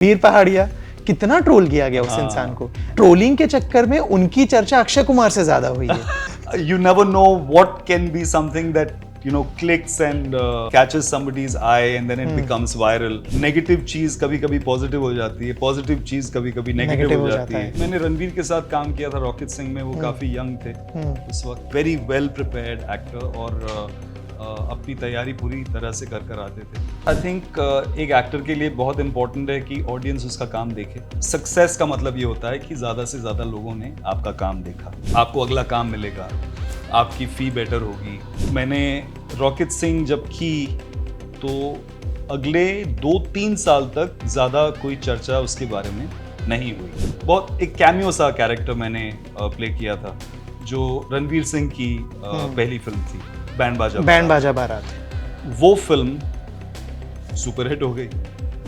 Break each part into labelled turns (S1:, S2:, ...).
S1: वीर पहाड़िया कितना ट्रोल किया गया उस इंसान को। ट्रोलिंग के चक्कर में उनकी चर्चा अक्षय कुमार से ज्यादा हुई है।
S2: You never know what can be something that clicks and catches somebody's eye and then it becomes viral. Negative चीज कभी कभी पॉजिटिव हो जाती है, पॉजिटिव चीज कभी कभी नेगेटिव हो जाती है। मैंने रणवीर के साथ काम किया था रॉकेट सिंह में, वो काफी यंग थे उस वक्त, वेरी वेल प्रिपेयर्ड एक्टर और अपनी तैयारी पूरी तरह से कर आते थे। आई थिंक एक एक्टर के लिए बहुत इंपॉर्टेंट है कि ऑडियंस उसका काम देखे। सक्सेस का मतलब ये होता है कि ज़्यादा से ज़्यादा लोगों ने आपका काम देखा, आपको अगला काम मिलेगा, आपकी फ़ी बेटर होगी। मैंने रॉकेट सिंह जब की तो अगले 2-3 साल तक ज़्यादा कोई चर्चा उसके बारे में नहीं हुई। बहुत एक कैमियो सा कैरेक्टर मैंने प्ले किया था, जो रणवीर सिंह की पहली फिल्म थी, बैंड बाजा बारात। वो फिल्म सुपरहिट हो गई।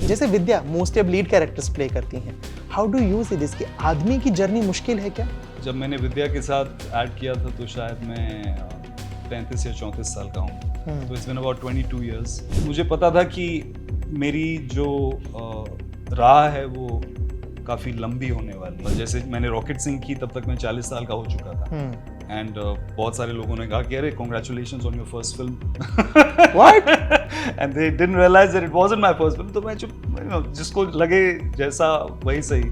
S1: जैसे Vidya most of lead characters play करती हैं, how do you see this कि आदमी की जर्नी मुश्किल है क्या?
S2: जब मैंने विद्या के साथ ऐड किया था तो शायद मैं 33 या 34 साल का हूँ, तो इट्स बीन अबाउट 22 इयर्स। मुझे पता था कि मेरी जो राह है वो काफ़ी लंबी होने वाली है। जैसे मैंने रॉकेट सिंह की तब तक मैं 40 साल का हो चुका था एंड बहुत सारे लोगों ने कहा कि अरे congratulations on your first film.
S1: What?
S2: And they didn't realise that it wasn't my first film. तो मैं चुप, जिसको लगे जैसा वही सही।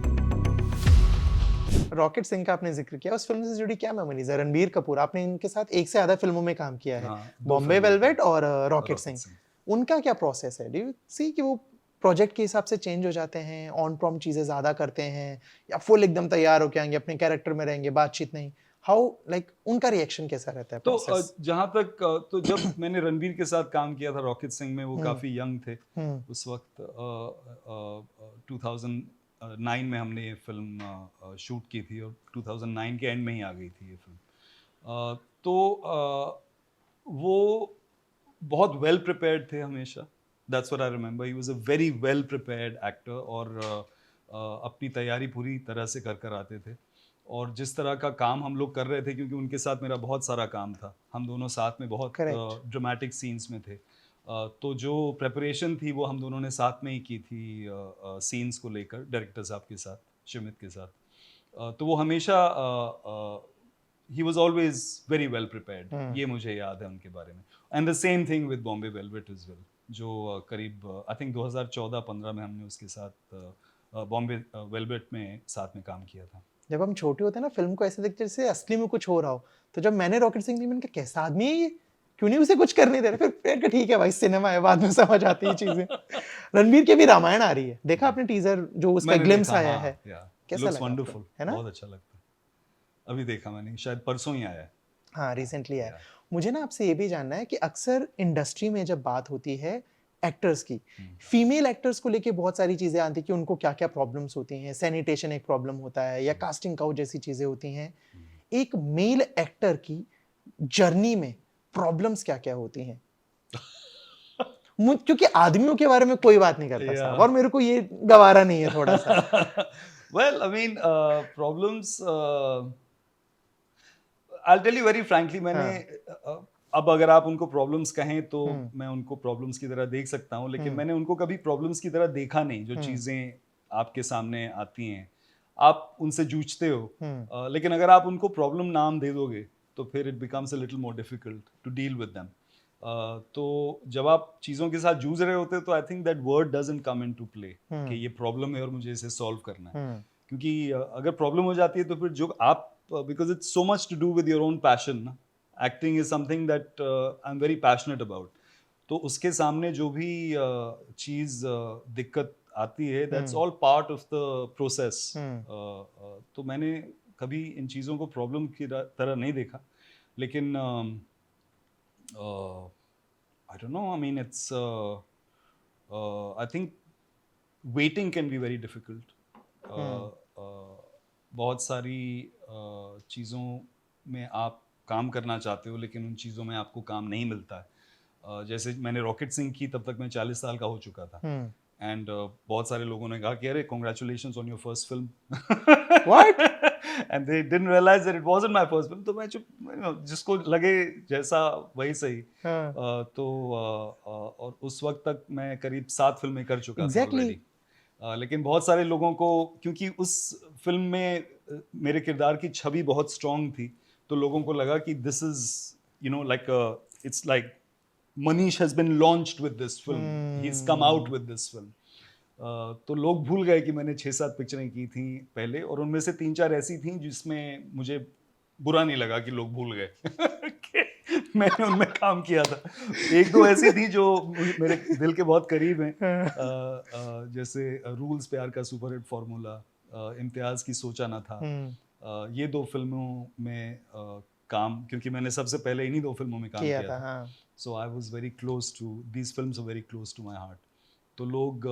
S1: रॉकेट सिंह का आपने जिक्र किया, उस फिल्म से जुड़ी क्या मेमोरीज है? रणबीर कपूर, आपने इनके साथ एक से ज्यादा फिल्मों में काम किया है, बॉम्बे वेलवेट और रॉकेट सिंह। उनका क्या प्रोसेस है? डू यू सी कि वो प्रोजेक्ट के हिसाब से चेंज हो जाते हैं, ऑन प्रॉम्प्ट चीजें ज्यादा करते हैं, या फुल एकदम तैयार होके आएंगे, अपने कैरेक्टर में रहेंगे, बातचीत नहीं? हाउ उनका रिएक्शन कैसा रहता है?
S2: तो जहां तक तो जब मैंने रणबीर के साथ काम किया था रॉकेट सिंह में, वो काफी यंग थे उस वक्त। 2009 में हमने ये फिल्म शूट की थी और 2009 के एंड में ही आ गई थी ये फिल्म। वो बहुत वेल प्रिपेयर्ड थे हमेशा। That's what I remember. He was a very well prepared actor और अपनी तैयारी पूरी तरह से कर आते थे। और जिस तरह का काम हम लोग कर रहे थे, क्योंकि उनके साथ मेरा बहुत सारा काम था, हम दोनों साथ में बहुत ड्रामेटिक सीन्स में थे, तो जो प्रेपरेशन थी वो हम दोनों ने साथ में ही की थी सीन्स को लेकर, डायरेक्टर साहब के साथ, शिमित के साथ। तो वो हमेशा he was always very well prepared, ये मुझे याद है उनके बारे में। And the same thing with Bombay velvet is well, जो करीब आई थिंक 2014-15 में हमने उसके साथ बॉम्बे वेलवेट में साथ में काम किया था।
S1: जब हम छोटे होते हैं ना, फिल्म को ऐसे देखते जैसे असली में कुछ हो रहा हो, तो जब मैंने रॉकेट सिंह ली, मैंने कहा कैसा आदमी है ये, क्यों नहीं उसे कुछ करने दे रहे? फिर ठीक है भाई, सिनेमा है, बाद में समझ आती है चीजें। रणवीर की भी रामायण आ रही है, देखा आपने टीजर जो उसका ग्लिम्स आया है? कैसा लगा?
S2: वंडरफुल
S1: है ना?
S2: बहुत अच्छा लगता है। अभी देखा मैंने, शायद परसों ही आया है।
S1: हाँ, रिसेंटली आया। मुझे ना आपसे ये भी जानना है कि अक्सर इंडस्ट्री में जब बात होती है एक्टर्स की, फीमेल एक्टर्स को लेके बहुत सारी चीजें आती हैं कि उनको क्या क्या प्रॉब्लम्स होती हैं, सैनिटेशन एक प्रॉब्लम होता है, या कास्टिंग काउच जैसी चीजें होती हैं। एक मेल एक्टर की जर्नी में प्रॉब्लम्स क्या क्या होती हैं? क्योंकि आदमियों के बारे में कोई बात नहीं करता साहब, और मेरे को ये गवारा नहीं है थोड़ा सा।
S2: Well, I mean, problems. I'll tell you very frankly, मैंने अब अगर आप उनको प्रॉब्लम्स कहें तो मैं उनको प्रॉब्लम्स की तरह देख सकता हूँ, लेकिन मैंने उनको कभी प्रॉब्लम्स की तरह देखा नहीं। जो चीज़ें आपके सामने आती हैं, आप उनसे जूझते हो, लेकिन अगर आप उनको प्रॉब्लम नाम दे दोगे तो फिर it becomes a little more difficult to deal with them. तो जब आप चीज़ों के साथ जूझ रहे होते हो तो I think that word doesn't come into play कि ये प्रॉब्लम है और मुझे इसे सॉल्व करना है। क्योंकि अगर प्रॉब्लम हो जाती है तो फिर जो आप, because it's so much to do with your own passion, acting is something that I am very passionate about. तो उसके सामने जो भी चीज़ दिक्कत आती है, that's all part of the process. तो मैंने कभी इन चीज़ों को प्रॉब्लम की तरह नहीं देखा, लेकिन I don't know, I mean it's I think waiting can be very difficult. बहुत सारी चीज़ों में आप काम करना चाहते हो, लेकिन उन चीज़ों में आपको काम नहीं मिलता है। जैसे मैंने रॉकेट सिंह की तब तक मैं 40 साल का हो चुका था, एंड बहुत सारे लोगों ने कहा कि अरे congratulations on your first film.
S1: What?
S2: And they didn't realise that it wasn't my first film. तो मैं चुप, जिसको लगे जैसा वही सही। तो और उस वक्त तक मैं करीब 7 फिल्में कर चुका था ऑलरेडी। लेकिन बहुत सारे लोगों को, क्योंकि उस फिल्म में मेरे किरदार की छवि बहुत स्ट्रांग थी, तो लोगों को लगा कि this is like it's like Manish has been launched with this film, he has come out with this film. तो लोग भूल गए कि मैंने 6-7 पिक्चरें की थी पहले, और उनमें से 3-4 ऐसी थी जिसमें मुझे बुरा नहीं लगा कि लोग भूल गए कि मैंने उनमें काम किया था। 1-2 ऐसी थी जो मेरे दिल के बहुत करीब हैं, जैसे रूल्स, प्यार का सुपरहिट फॉर्मूला, इम्तियाज की सोचा ना था। ये 2 फिल्मों में काम, क्योंकि मैंने सबसे पहले इन्हीं 2 फिल्मों में काम किया था। So I was very close to these films, are very close to my heart. तो लोग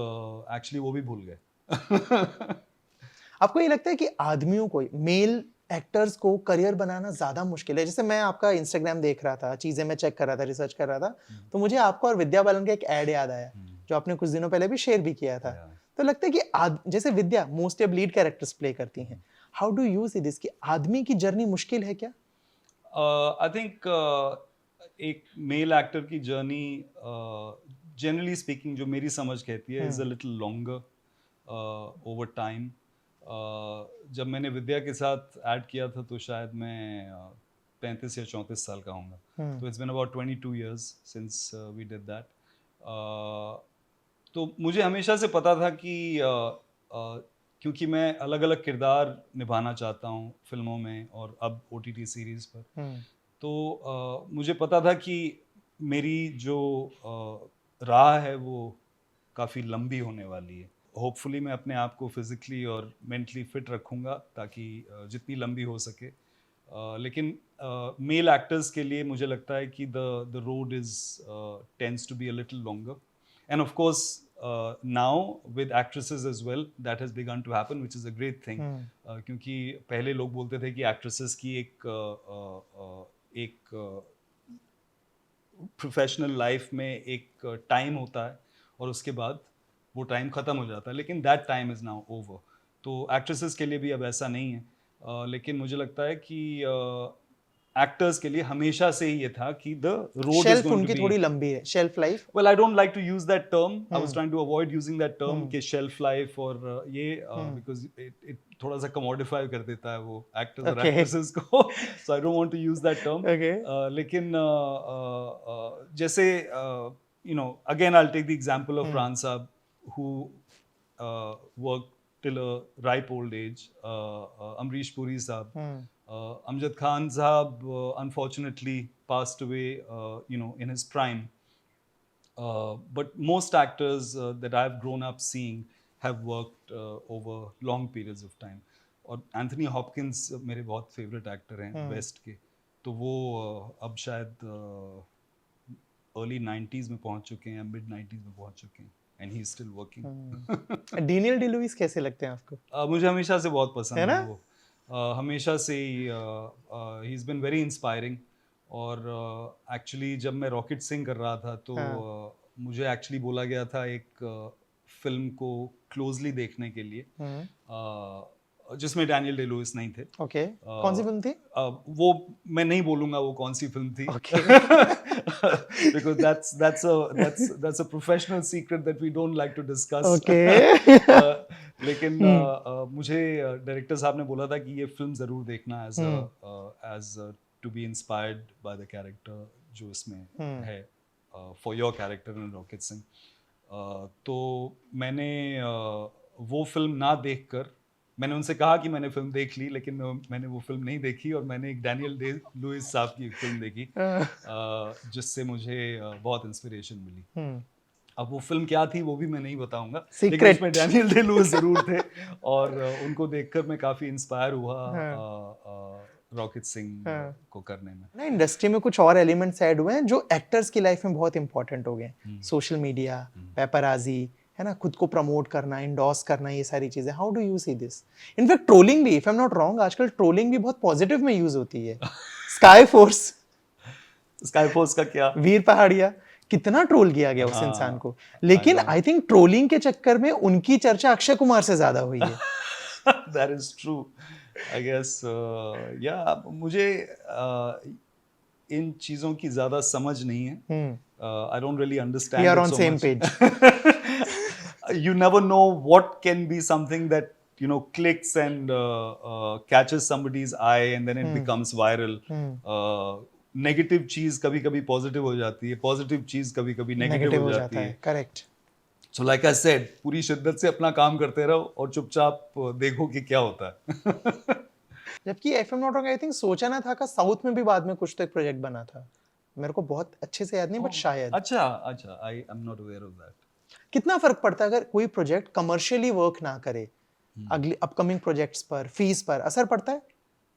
S2: एक्चुअली वो भी भूल गए।
S1: आपको ये लगता है कि आदमियों को, मेल एक्टर्स को करियर बनाना ज्यादा मुश्किल है? जैसे मैं आपका इंस्टाग्राम देख रहा था, चीजें मैं चेक कर रहा था, रिसर्च कर रहा था, तो मुझे आपका और विद्या बालन का एक ऐड याद आया जो आपने कुछ दिनों पहले भी शेयर भी किया था। तो लगता है कि जैसे विद्या मोस्टली अब लीड कैरेक्टर्स प्ले करती हैं, how do you see this, कि आदमी की जर्नी मुश्किल है क्या?
S2: आई थिंक एक मेल एक्टर की जर्नी, जनरली स्पीकिंग, जो मेरी समझ कहती है, is a little longer over time. जब मैंने विद्या के साथ ऐड किया था तो शायद मैं 35 या 34 साल का होऊंगा, तो it's been about 22 years since we did that. तो मुझे हमेशा से पता था कि क्योंकि मैं अलग अलग किरदार निभाना चाहता हूँ फिल्मों में और अब OTT सीरीज पर, तो मुझे पता था कि मेरी जो राह है वो काफ़ी लंबी होने वाली है। होपफुली मैं अपने आप को फिज़िकली और मेंटली फिट रखूँगा ताकि जितनी लंबी हो सके। लेकिन मेल एक्टर्स के लिए मुझे लगता है कि the road is tends to be a little longer, and of course now with actresses as well that has begun to happen, which is a great thing। क्योंकि पहले लोग बोलते थे कि एक्ट्रेसेस की एक प्रोफेशनल लाइफ में एक टाइम होता है और उसके बाद वो टाइम ख़त्म हो जाता है, लेकिन that time is now over. तो एक्ट्रेसेस के लिए भी अब ऐसा नहीं है, लेकिन मुझे लगता है कि एक्टर्स के लिए हमेशा से ही ये था कि the road is going to be,
S1: थोड़ी लंबी है shelf life.
S2: Well I don't like to use that term, I was trying to avoid using that term कि शेल्फ लाइफ और ये, बिकॉज इट थोड़ा सा कमोडिफाई कर देता है वो एक्टर्स और एक्ट्रेसेस को, so I don't want to use that term. लेकिन जैसे again I will take the example of Pran साहब who worked till a ripe old age, Amrish Puri sahab, Amjad Khan sahab unfortunately passed away in his prime, but most actors that I've grown up seeing have worked over long periods of time, और Anthony Hopkins मेरे बहुत favourite actor हैं waste के, तो वो अब शायद early 90s में पहुंच चुके हैं, मिड 90s में पहुंच चुके हैं, and he's still working।
S1: Daniel day-Louis कैसे लगते हैं आपको?
S2: मुझे हमेशा से बहुत पसंद है वो, हमेशा से ही he is been very inspiring. और एक्चुअली जब मैं रॉकेट सिंह कर रहा था तो मुझे एक्चुअली बोला गया था एक फिल्म को क्लोजली देखने के लिए, जिसमें डैनियल डे-लुइस नहीं थे।
S1: ओके, कौन सी फिल्म थी?
S2: वो मैं नहीं बोलूंगा वो कौन सी फिल्म थी, because that's a professional secret that we don't like to discuss। लेकिन मुझे डायरेक्टर साहब ने बोला था कि ये फिल्म जरूर देखना as to be inspired by the character जो इसमें है, for your character in rocket Singh. तो मैंने वो फिल्म ना देखकर, मैंने उनसे कहा कि मैंने फिल्म देख ली, लेकिन मैंने वो फिल्म नहीं देखी और मैंने एक डैनियल डे-लुइस साहब की एक फिल्म देखी जिससे मुझे बहुत इंस्पिरेशन मिली। अब वो फिल्म क्या थी वो भी मैं नहीं बताऊंगा, लेकिन उसमें डैनियल डे-लुइस जरूर थे और उनको देखकर मैं काफ़ी इंस्पायर हुआ रॉकेट सिंह को करने में।
S1: ना इंडस्ट्री में कुछ और एलिमेंट्स ऐड हुए हैं जो एक्टर्स की लाइफ में बहुत इंपॉर्टेंट हो गए, सोशल मीडिया, पेपराजी, है ना, खुद को प्रमोट करना, इंडोर्स करना, ये सारी चीजें। How do you see this? In fact trolling भी, if I am not wrong, आजकल ट्रोलिंग भी बहुत पॉजिटिव में यूज होती है। स्काई फोर्स
S2: का क्या,
S1: वीर पहाड़िया, कितना ट्रोल किया गया उस इंसान को, लेकिन आई थिंक ट्रोलिंग के चक्कर में उनकी चर्चा अक्षय कुमार से ज्यादा हुई है।
S2: That is true, I guess। मुझे इन चीजों की ज्यादा समझ नहीं है। I don't really understand।
S1: We are on same page।
S2: you never know what can be something that clicks and catches somebody's eye and then it becomes viral. Negative चीज कभी कभी पॉजिटिव हो जाती है, पॉजिटिव चीज कभी कभी नेगेटिव हो जाती है.
S1: Correct.
S2: So like I said, पूरी शिद्दत से अपना काम करते रहो और चुपचाप देखो कि क्या होता है.
S1: जबकि if I am not wrong, I think सोचा था का साउथ में भी बाद में कुछ तो एक प्रोजेक्ट बना था, मेरे को बहुत अच्छे से याद नहीं, बट शायद.
S2: अच्छा, आई am not aware of that.
S1: कितना फर्क पड़ता है अगर कोई प्रोजेक्ट कमर्शियली वर्क ना करे, अगली अपकमिंग प्रोजेक्ट्स पर, फीस पर असर पड़ता है?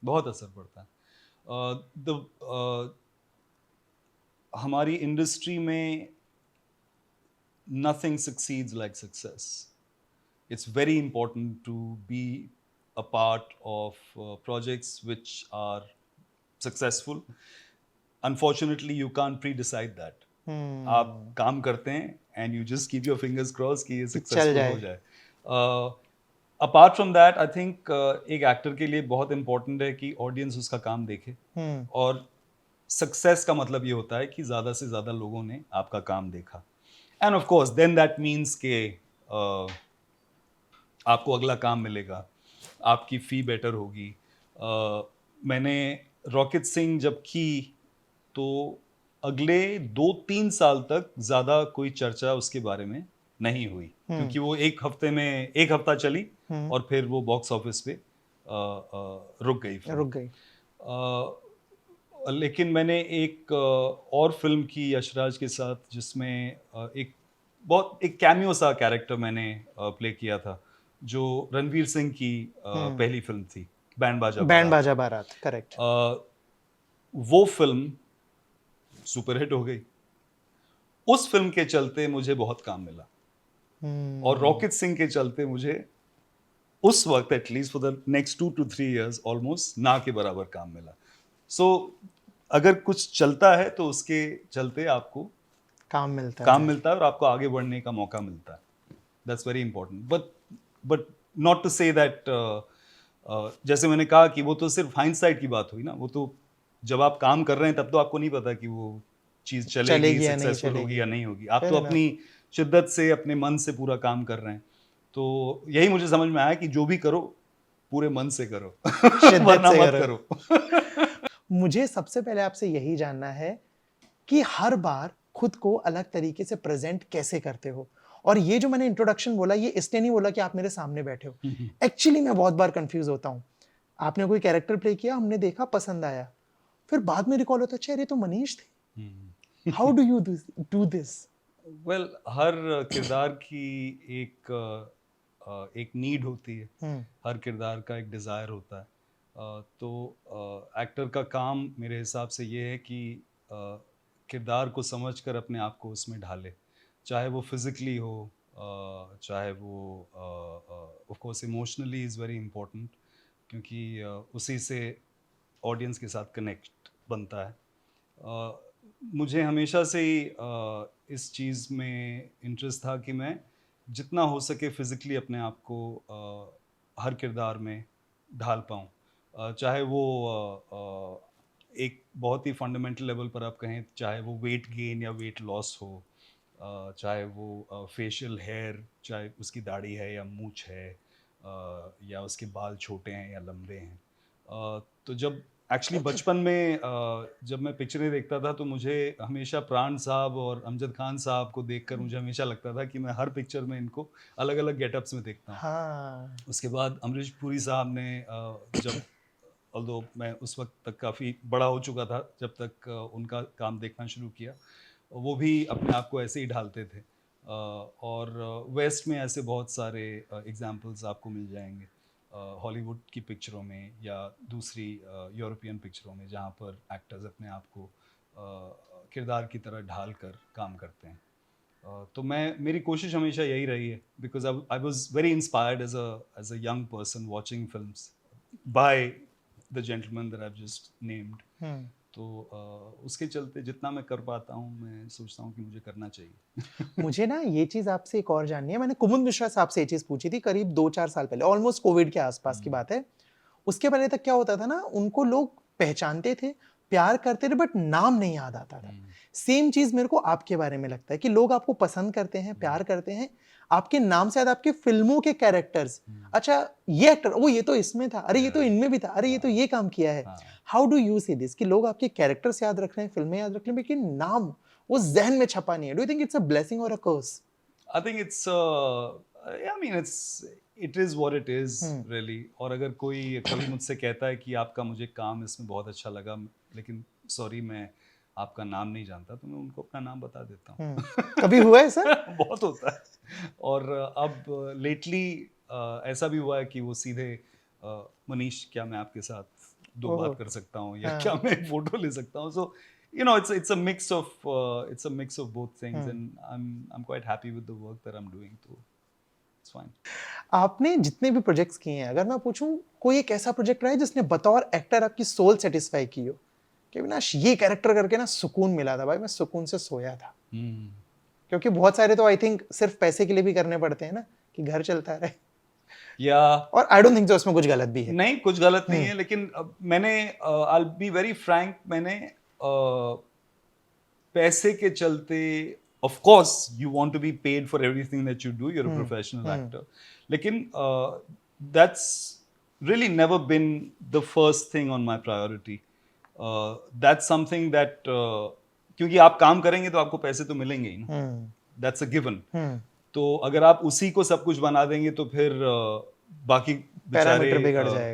S2: बहुत असर पड़ता है. हमारी इंडस्ट्री में nothing succeeds like success. It's very important to be a part of projects which are successful. Unfortunately, you can't pre-decide that. आप काम करते हैं and you just keep your fingers crossed कि ये successful हो जाए. Apart from that, I think एक actor के लिए बहुत important है कि ऑडियंस उसका काम देखे. और सक्सेस का मतलब ये होता है कि ज़्यादा से ज़्यादा लोगों ने आपका काम देखा. And of course, then that means कि आपको अगला काम मिलेगा, आपकी फ़ी बेटर होगी. मैंने रॉकेट सिंह जब की तो अगले 2-3 साल तक ज़्यादा कोई चर्चा उसके बारे में नहीं हुई, क्योंकि वो एक हफ्ता चली और फिर वो बॉक्स ऑफिस पे रुक गई. लेकिन मैंने एक और फिल्म की यशराज के साथ, जिसमें एक कैमियो सा कैरेक्टर मैंने प्ले किया था, जो रणवीर सिंह की पहली फिल्म थी, बैंड बाजा बारात. करेक्ट. वो फिल्म सुपरहिट हो गई. उस फिल्म के चलते मुझे बहुत काम मिला. और रॉकेट सिंह के चलते मुझे उस वक्त at least for the next 2 to 3 years almost ना के बराबर काम मिला. सो अगर कुछ चलता है तो उसके चलते आपको काम मिलता है और आपको आगे बढ़ने का मौका मिलता है. That's very important. But not to say that, जैसे मैंने कहा कि वो तो सिर्फ हाइंडसाइट की बात हुई ना. वो तो जब आप काम कर रहे हैं तब तो आपको नहीं पता कि वो चीज़ चलेगी सक्सेसफुल होगी या नहीं होगी. आप तो अपनी शिद्दत से, अपने मन से पूरा काम कर रहे हैं. तो यही मुझे समझ में आया कि जो भी करो पूरे मन से करो, वरना मत करो.
S1: मुझे सबसे पहले आपसे यही जानना है कि हर बार खुद को अलग तरीके से प्रेजेंट कैसे करते हो. और ये जो मैंने इंट्रोडक्शन बोला, ये इसलिए नहीं बोला कि आप मेरे सामने बैठे हो. एक्चुअली मैं बहुत बार कंफ्यूज होता हूँ. आपने कोई कैरेक्टर प्ले किया, हमने देखा, पसंद आया, फिर बाद में रिकॉल होता है, अच्छा ये तो मनीष थे. How do you do this?
S2: Well, हर किरदार की एक नीड होती है. हर किरदार का एक डिज़ायर होता है. तो एक्टर का काम मेरे हिसाब से ये है कि किरदार को समझकर अपने आप को उसमें ढाले, चाहे वो फिज़िकली हो, चाहे वो of course emotionally is very important, क्योंकि उसी से ऑडियंस के साथ कनेक्ट बनता है. मुझे हमेशा से ही इस चीज़ में इंटरेस्ट था कि मैं जितना हो सके फिज़िकली अपने आप को हर किरदार में ढाल पाऊँ. चाहे वो एक बहुत ही फंडामेंटल लेवल पर आप कहें, चाहे वो वेट गेन या वेट लॉस हो, चाहे वो फेशियल हेयर, चाहे उसकी दाढ़ी है या मूंछ है, या उसके बाल छोटे हैं या लंबे हैं. तो जब एक्चुअली बचपन में जब मैं पिक्चरें देखता था तो मुझे हमेशा प्राण साहब और अमजद खान साहब को देखकर मुझे हमेशा लगता था कि मैं हर पिक्चर में इनको अलग अलग गेटअप्स में देखता हूँ.
S1: हाँ.
S2: उसके बाद अमरीश पुरी साहब ने जब, ऑल्दो मैं उस वक्त तक काफ़ी बड़ा हो चुका था जब तक उनका काम देखना शुरू किया, वो भी अपने आप को ऐसे ही ढालते थे. और वेस्ट में ऐसे बहुत सारे एग्जाम्पल्स आपको मिल जाएंगे, हॉलीवुड की पिक्चरों में या दूसरी यूरोपियन पिक्चरों में, जहाँ पर एक्टर्स अपने आप को किरदार की तरह ढाल कर काम करते हैं. तो मेरी कोशिश हमेशा यही रही है, because I was very inspired as a young person watching films by the gentleman that I have just named. तो उसके चलते जितना मैं कर पाता हूँ, मैं सोचता हूँ कि मुझे करना चाहिए.
S1: मुझे ना ये चीज़ आपसे एक और जाननी है. मैंने कुमुद मिश्रा साहब से ये चीज़ पूछी थी करीब 2-4 साल पहले, ऑलमोस्ट कोविड के आसपास की बात है. उसके पहले तक क्या होता था ना, उनको लोग पहचानते थे, प्यार करते थे, बट नाम नहीं याद आता था. सेम चीज़ मेरे को आपके बारे में लगता है कि लोग आपको पसंद करते हैं, प्यार करते हैं, आपके नाम से याद आपके फिल्मों के कैरेक्टर्स, अच्छा ये एक्टर, वो ये तो इसमें था, अरे ये तो इनमें भी था, अरे ये तो ये काम किया है. How do you see this कि लोग आपके कैरेक्टर्स याद रख रहे हैं, फिल्में याद रख रहे हैं, लेकिन नाम वो जहन में छपा नहीं है. Do you think it's a blessing और अ कर्स?
S2: I think it's I mean it is what it is really. और अगर कोई कभी मुझसे कहता है कि आपका मुझे काम इसमें बहुत अच्छा लगा, लेकिन सॉरी मैं आपका नाम नहीं जानता, तो मैं उनको अपना नाम बता देता हूँ.
S1: कभी हुआ है सर?
S2: बहुत होता है. और अब लेटली ऐसा भी हुआ है कि वो सीधे मनीष क्या मैं आपके साथ दो बात कर सकता हूँ, या क्या मैं एक फोटो ले सकता हूँ. सो you know it's a mix of both things, and I'm quite happy with the work that I'm doing, so it's fine.
S1: आपने जितने भी प्रोजेक्ट्स किए हैं, अगर मैं पूछूं कोई एक ऐसा प्रोजेक्ट रहा है जिसने बतौर एक्टर आपकी सोल सेटिस्फाई की हो कि विनाश ये कैरेक्टर करके ना सुकून मिला था भाई, मैं सुकून से सोया था? क्योंकि बहुत सारे तो आई थिंक सिर्फ पैसे के लिए भी करने पड़ते हैं ना कि घर चलता रहे.
S2: या
S1: और आई डोंट थिंक so उसमें कुछ गलत भी है.
S2: नहीं, कुछ गलत नहीं है, लेकिन मैंने I'll be very frank, मैंने पैसे के चलते, of course you want to be paid for everything that you do, you're a professional actor, लेकिन that's really never been the first thing on my priority. That's something that क्योंकि आप काम करेंगे तो आपको पैसे तो मिलेंगे ही ना, that's a given. तो अगर आप उसी को सब कुछ बना देंगे तो फिर बाकी बेचारे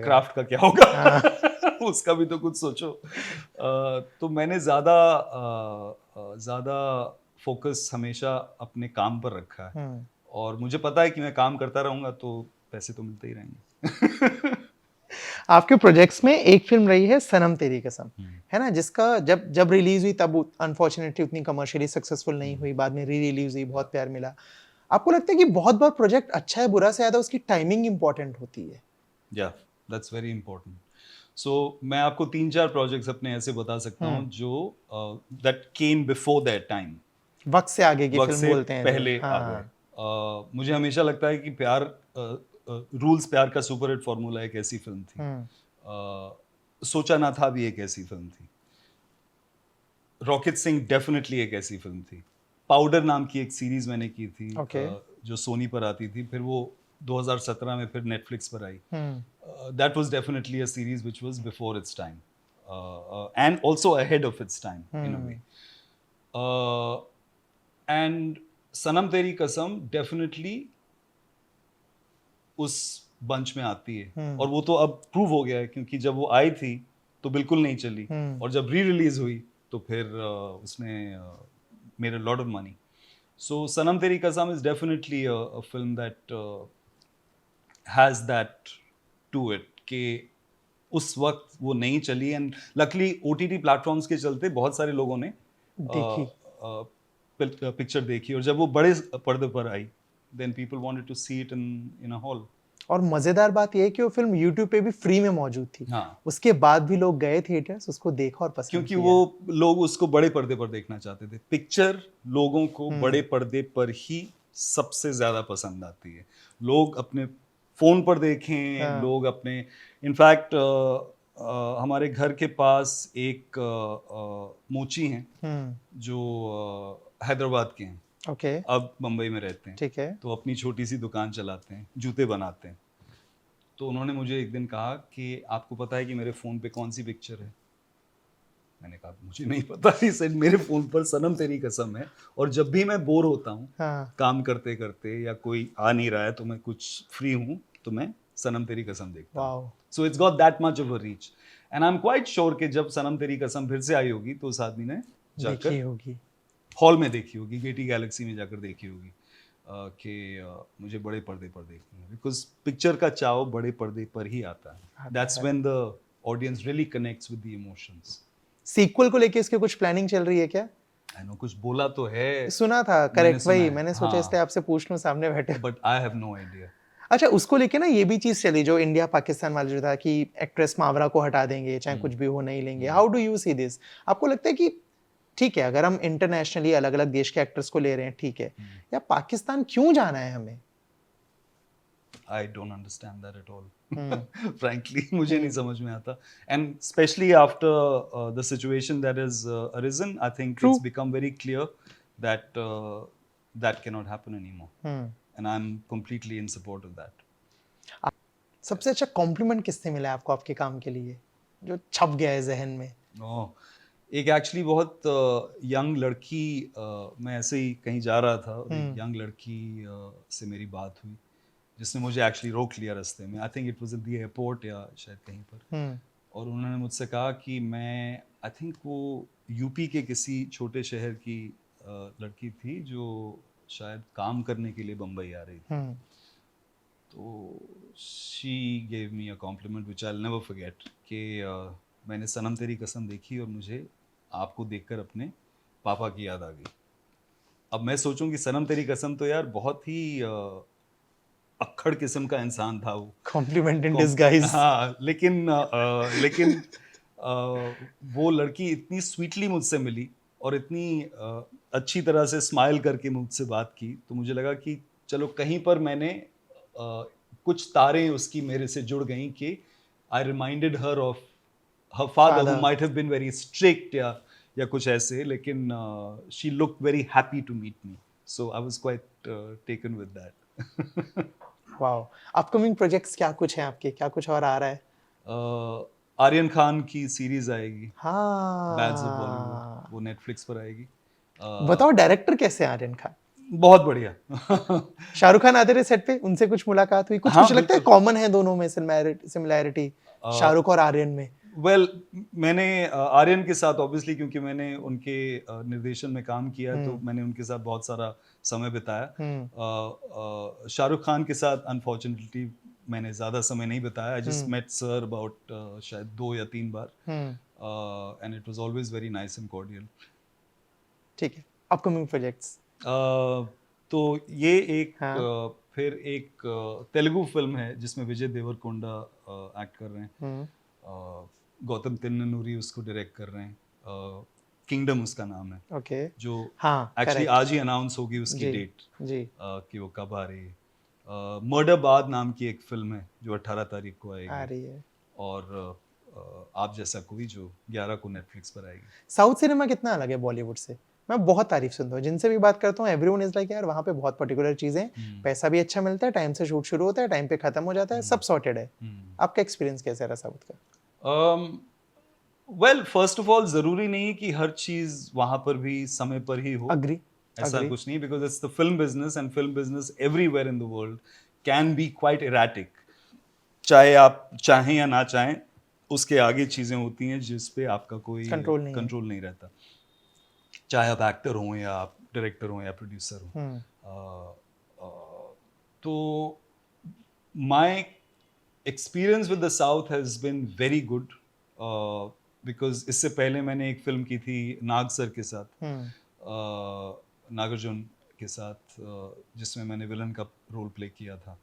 S2: क्राफ्ट का क्या होगा? उसका भी तो कुछ सोचो. तो मैंने ज़्यादा फोकस हमेशा अपने काम पर रखा है, और मुझे पता है कि मैं काम करता रहूंगा तो पैसे तो मिलते ही रहेंगे.
S1: आपके प्रोजेक्ट्स में एक फिल्म रही है सनम तेरी कसम, है ना, जिसका जब रिलीज हुई तब अनफॉर्चुनेटली उतनी कमर्शियली सक्सेसफुल नहीं हुई, बाद में री रिलीज हुई, बहुत प्यार मिला. आपको लगता है कि बहुत बार प्रोजेक्ट अच्छा है बुरा से ज्यादा उसकी टाइमिंग इंपॉर्टेंट होती है?
S2: या दैट्स वेरी इंपॉर्टेंट. सो मैं आपको 3-4 प्रोजेक्ट्स अपने ऐसे बता सकता हूँ जो that came before that time,
S1: वक्त से आगे की फिल्म बोलते हैं
S2: पहले आ गए. मुझे हमेशा लगता है कि प्यार रूल्स प्यार का सुपर हिट फॉर्मूला एक ऐसी फिल्म थी. सोचा ना था भी एक ऐसी फिल्म थी. रॉकेट सिंह डेफिनेटली एक ऐसी फिल्म थी. पाउडर नाम की एक सीरीज मैंने की थी, जो सोनी पर आती थी, फिर वो 2017 में फिर नेटफ्लिक्स पर आई. That was definitely a series which was before its time, and also ahead of its time in a way. And सनम तेरी कसम definitely उस बंच में आती है, और वो तो अब प्रूव हो गया है, क्योंकि जब वो आई थी तो बिल्कुल नहीं चली, और जब री रिलीज हुई तो फिर उसने made a lot of money. So सनम तेरी कसम is definitely a film that has that to it कि उस वक्त वो नहीं चली, एंड लकली OTT प्लेटफॉर्म्स के चलते बहुत सारे लोगों ने पिक्चर देखी, और जब वो बड़े पर्दे पर आई then people wanted to see it in a hall.
S1: और मजेदार बात यह है कि वो फिल्म YouTube पे भी फ्री में मौजूद थी. उसके बाद भी लोग गए थिएटर्स, उसको देखा और पसंद
S2: क्योंकि वो लोग उसको बड़े पर्दे पर देखना चाहते थे. पिक्चर लोगों को बड़े पर्दे पर ही सबसे ज्यादा पसंद आती है. लोग अपने फोन पर देखें, लोग अपने, इनफैक्ट हमारे घर के पास एक मोची हैं जो हैदराबाद के हैं, अब मुंबई में रहते हैं.
S1: ठीक है.
S2: तो अपनी छोटी सी दुकान चलाते हैं, जूते बनाते हैं. तो उन्होंने मुझे एक दिन कहा कि आपको पता है कि मेरे फ़ोन पे कौन सी पिक्चर है? मैंने कहा मुझे नहीं पता. ही सेड मेरे फ़ोन पर सनम तेरी कसम है, और जब भी मैं बोर होता हूँ काम करते करते, या कोई आ नहीं रहा है तो मैं कुछ फ्री हूँ, तो मैं सनम तेरी कसम देखता हूँ. So it's got that much of a reach, and I am quite sure कि जब सनम तेरी कसम फिर से आई होगी तो उस आदमी ने जाकर हॉल में देखी होगी, गेटी गैलेक्सी में जाकर देखी होगी कि मुझे बड़े पर्दे पर देखनी है, बिकॉज पिक्चर का चाव बड़े पर्दे पर ही आता है. That's when the audience really connects with the emotions.
S1: Sequel को लेके इसके कुछ प्लानिंग चल रही है क्या?
S2: आई नो कुछ बोला तो है,
S1: सुना था, करेक्ट. वही मैंने सोचा इसलिए आपसे पूछ लूं, सामने बैठे.
S2: But I have no idea.
S1: अच्छा, उसको लेके ना ये भी चीज चली जो इंडिया पाकिस्तान वाला जो था कि एक्ट्रेस मावरा को हटा देंगे, चाहे कुछ भी हो, नहीं लेंगे. How do you see this? आपको लगता है कि ठीक है अगर हम इंटरनेशनली अलग अलग देश के एक्टर्स को ले रहे हैं, ठीक है, या पाकिस्तान क्यों जाना है हमें?
S2: I don't understand that at all. Frankly, मुझे नहीं समझ में आता. And especially after the situation that has arisen, I think it's become very clear that that cannot happen anymore. and I'm completely in support of that.
S1: सबसे अच्छा complement किससे मिला है आपको आपके काम के लिए जो छप गया है जहन में?
S2: एक एक्चुअली बहुत यंग लड़की, मैं ऐसे ही कहीं जा रहा था और एक यंग लड़की से मेरी बात हुई जिसने मुझे एक्चुअली रोक लिया रास्ते में. I think it was at the airport या शायद कहीं पर. और उन्होंने मुझसे कहा कि मैं, आई थिंक वो यूपी के किसी छोटे शहर की लड़की थी जो शायद काम करने के लिए बम्बई आ रही थी. तो she gave me a compliment which I will never forget कि मैंने सनम तेरी कसम देखी और मुझे आपको देखकर अपने पापा की याद आ गई. अब मैं सोचूं कि सनम तेरी कसम तो यार बहुत ही अक्खड़ किस्म का इंसान था वो.
S1: Compliment in disguise.
S2: हाँ, लेकिन वो लड़की इतनी स्वीटली मुझसे मिली और इतनी अच्छी तरह से स्माइल करके मुझसे बात की, तो मुझे लगा कि चलो कहीं पर मैंने कुछ तारें उसकी मेरे से जुड़ गईं कि I reminded her of her father who might have been very strict या कुछ ऐसे, लेकिन she look very happy to meet me, so I was quite taken with that.
S1: Wow. Upcoming projects क्या कुछ हैं आपके, क्या कुछ और आ रहा है?
S2: आर्यन खान की सीरीज आएगी, बैड्स ऑफ
S1: हाँ,
S2: बॉलीवुड, वो नेटफ्लिक्स पर आएगी.
S1: बताओ डायरेक्टर कैसे हैं आर्यन खान?
S2: बहुत बढ़िया.
S1: शाहरुख खान आते रहे सेट पे, उनसे कुछ मुलाकात हुई? कुछ
S2: हाँ,
S1: कुछ लगता है कॉमन है दोनों में सिमिलैरिटी शाहरुख और आर्यन में?
S2: वेल, मैंने आर्यन के साथ ऑब्वियसली, क्योंकि मैंने उनके निर्देशन में काम किया तो मैंने उनके साथ बहुत सारा समय बिताया. शाहरुख खान के साथ अनफॉर्चुनेटली मैंने ज़्यादा समय नहीं बिताया. I just met sir about शायद 2 या 3 बार, and it was always very nice and cordial.
S1: ठीक है. Upcoming projects?
S2: तो ये एक
S1: हाँ.
S2: फिर एक तेलुगु फिल्म है जिसमें विजय देवरकोंडा एक्ट कर रहे हैं. गौतम तिन्ननूरी उसको डायरेक्ट कर रहे हैं. किंगडम उसका नाम है.
S1: ओके.
S2: जो
S1: हाँ,
S2: एक्चुअली
S1: correct.
S2: आज ही अनाउंस होगी उसकी
S1: जी,
S2: डेट
S1: जी.
S2: कि वो कब आ रही है. मर्डर बाद नाम की एक फिल्म है जो 18 तारीख को
S1: आ
S2: आएगी,
S1: रही है.
S2: और आप जैसा कोई जो 11 को नेटफ्लिक्स पर आएगी.
S1: साउथ सिनेमा कितना अलग है बॉलीवुड से? मैं बहुत तारीफ सुनता हूँ, जिनसे भी बात करता हूँ एवरीवन इज लाइक यार वहाँ पे बहुत पर्टिकुलर चीजें, पैसा भी अच्छा मिलता है, टाइम से शूट शुरू होता है, टाइम पे खत्म हो जाता है, सब सॉर्टेड है. आपका एक्सपीरियंस कैसा रहा साउथ का?
S2: वेल, फर्स्ट ऑफ ऑल ज़रूरी नहीं कि हर चीज़ वहाँ पर भी समय पर ही हो.
S1: अग्री.
S2: ऐसा कुछ नहीं, because it's the film business, and film business everywhere in the world can be quite erratic. चाहे आप चाहें या ना चाहें, उसके आगे चीज़ें होती हैं जिस पे आपका कोई कंट्रोल नहीं रहता. चाहे आप एक्टर हों या आप डायरेक्टर हों या प्रोड्यूसर हों. तो my experience with the south has been very good, because इससे पहले मैंने एक फिल्म की थी नाग सर के साथ, नागार्जुन के साथ, जिसमें मैंने विलन का रोल प्ले किया था.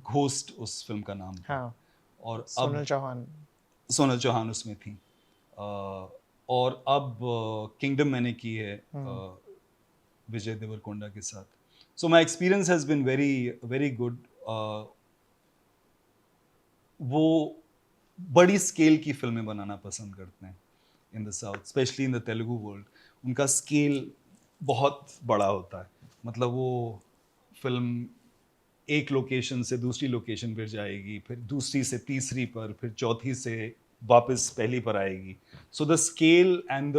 S2: घोस्ट उस फिल्म का नाम था.
S1: हाँ.
S2: और
S1: सोनल
S2: चौहान उसमें थी. और अब किंगडम मैंने की है विजय देवरकोंडा के साथ. So my experience has been very very good. वो बड़ी स्केल की फिल्में बनाना पसंद करते हैं in the south, specially in the Telugu world. उनका स्केल बहुत बड़ा होता है. मतलब वो फिल्म एक लोकेशन से दूसरी लोकेशन पर जाएगी, फिर दूसरी से तीसरी पर, फिर चौथी से वापस पहली पर आएगी. So the scale and the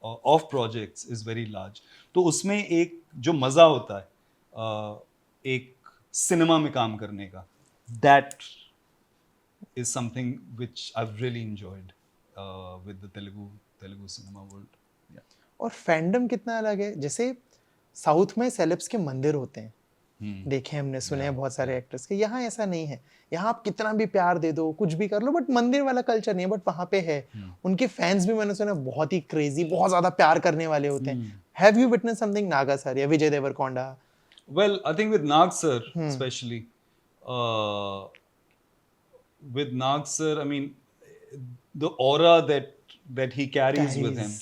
S2: of projects is very large. तो उसमें एक जो मज़ा होता है एक सिनेमा में काम करने का, that is something which I've really enjoyed with the Telugu cinema world. Yeah.
S1: और फैंडम कितना अलग है? जैसे साउथ में सेलेब्स के मंदिर होते हैं, देखे हमने, सुने हैं बहुत सारे एक्टर्स के. यहाँ ऐसा नहीं है. यहाँ आप कितना भी प्यार दे दो, कुछ भी कर लो, बट मंदिर वाला कल्चर नहीं है. बट वहाँ पे है. उनके फैंस भी मैंने सुना बहुत ही क्रेजी, बहुत ज्यादा प्यार करने वाले होते हैं. Have you witness something Naga sir या Vijay Deverakonda?
S2: Well, I think with Nag sir especially, with Nag sir, I mean, the aura that he carries with him,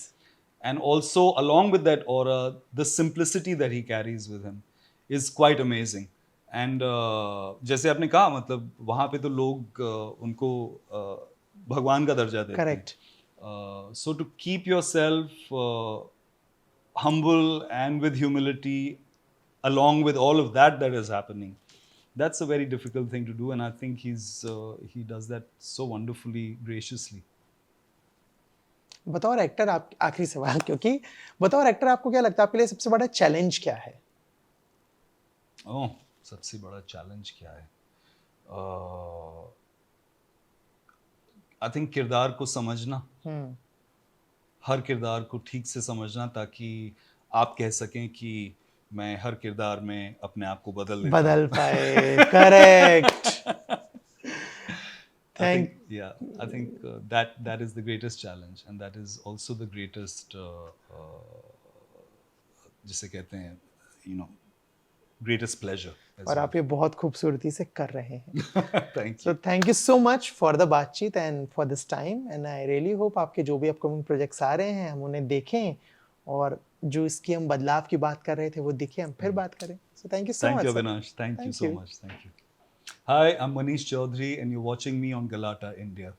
S2: and also along with that aura, the simplicity that he carries with him is quite amazing. And जैसे आपने कहा, मतलब वहाँ पे तो लोग उनको भगवान का दर्जा देते हैं.
S1: Correct.
S2: So to keep yourself humble and with humility along with all of that is happening, that's a very difficult thing to do, and I think he does that so wonderfully, graciously.
S1: बतौर actor आप, आखिरी सवाल, क्योंकि बतौर actor आपको क्या लगता है आपके लिए सबसे बड़ा चैलेंज क्या है?
S2: ओह, सबसे बड़ा चैलेंज क्या है? आई थिंक किरदार को समझना, हर किरदार को ठीक से समझना, ताकि आप कह सकें कि मैं हर किरदार में अपने आप को बदल
S1: पाए। Correct.
S2: I think that is the greatest challenge, and that is also the greatest जिसे कहते हैं, greatest pleasure.
S1: और आप ये बहुत खूबसूरती से कर रहे हैं।
S2: Thank you.
S1: So thank you so much for the बातचीत and for this time, and I really hope आपके जो भी अपकमिंग प्रोजेक्ट्स आ रहे हैं हम उन्हें देखें, और जो इसकी हम बदलाव की बात कर रहे थे वो दिखे, हम फिर बात करें। So thank you so much.
S2: Thank you, Avinash. Thank you so much. Thank you. Hi, I'm Manish Chaudhary, and you're watching me on Galata, India.